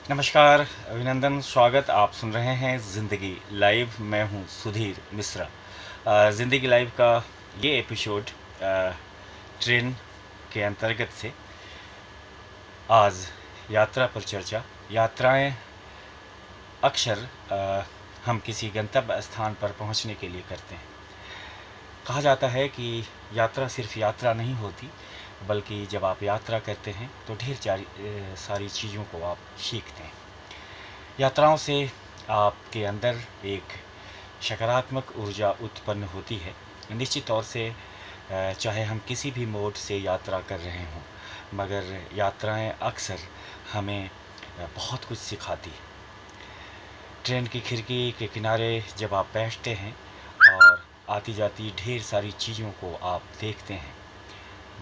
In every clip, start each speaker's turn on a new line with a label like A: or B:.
A: नमस्कार, अभिनंदन, स्वागत। आप सुन रहे हैं ज़िंदगी लाइव। मैं हूं सुधीर मिश्रा। ज़िंदगी लाइव का ये एपिसोड ट्रेन के अंतर्गत से आज यात्रा पर चर्चा। यात्राएं अक्सर हम किसी गंतव्य स्थान पर पहुंचने के लिए करते हैं। कहा जाता है कि यात्रा सिर्फ यात्रा नहीं होती, बल्कि जब आप यात्रा करते हैं तो ढेर सारी चीज़ों को आप सीखते हैं। यात्राओं से आपके अंदर एक सकारात्मक ऊर्जा उत्पन्न होती है। निश्चित तौर से चाहे हम किसी भी मोड से यात्रा कर रहे हों, मगर यात्राएं अक्सर हमें बहुत कुछ सिखाती है। ट्रेन की खिड़की के किनारे जब आप बैठते हैं और आती जाती ढेर सारी चीज़ों को आप देखते हैं,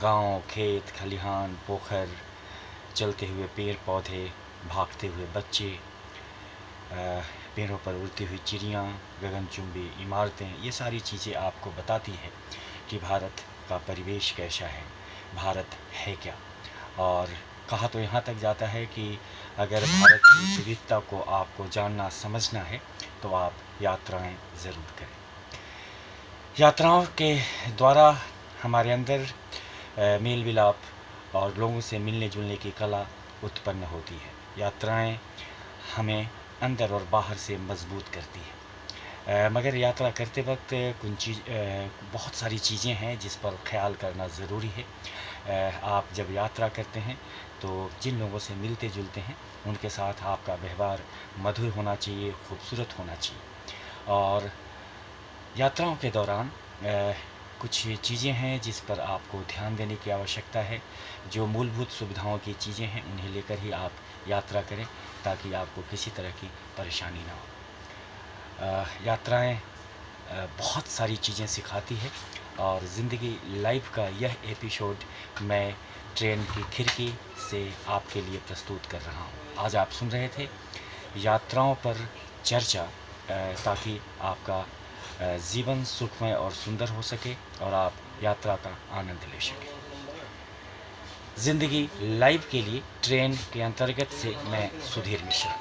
A: गांव, खेत, खलिहान, पोखर, चलते हुए पेड़ पौधे, भागते हुए बच्चे, पेड़ों पर उड़ती हुई चिड़ियाँ, गगनचुंबी इमारतें, ये सारी चीज़ें आपको बताती है कि भारत का परिवेश कैसा है, भारत है क्या। और कहा तो यहाँ तक जाता है कि अगर भारत की विविधता को आपको जानना समझना है तो आप यात्राएं ज़रूर करें। यात्राओं के द्वारा हमारे अंदर मेल मिलाप और लोगों से मिलने जुलने की कला उत्पन्न होती है। यात्राएं हमें अंदर और बाहर से मजबूत करती है। मगर यात्रा करते वक्त बहुत सारी चीज़ें हैं जिस पर ख्याल करना ज़रूरी है। आप जब यात्रा करते हैं तो जिन लोगों से मिलते जुलते हैं उनके साथ आपका व्यवहार मधुर होना चाहिए, खूबसूरत होना चाहिए। और यात्राओं के दौरान कुछ चीज़ें हैं जिस पर आपको ध्यान देने की आवश्यकता है। जो मूलभूत सुविधाओं की चीज़ें हैं उन्हें लेकर ही आप यात्रा करें ताकि आपको किसी तरह की परेशानी ना हो। यात्राएं बहुत सारी चीज़ें सिखाती है और ज़िंदगी लाइव का यह एपिसोड मैं ट्रेन की खिड़की से आपके लिए प्रस्तुत कर रहा हूँ। आज आप सुन रहे थे यात्राओं पर चर्चा, ताकि आपका जीवन सुखमय और सुंदर हो सके और आप यात्रा का आनंद ले सकें। ज़िंदगी लाइव के लिए ट्रेन के अंतर्गत से मैं सुधीर मिश्रा।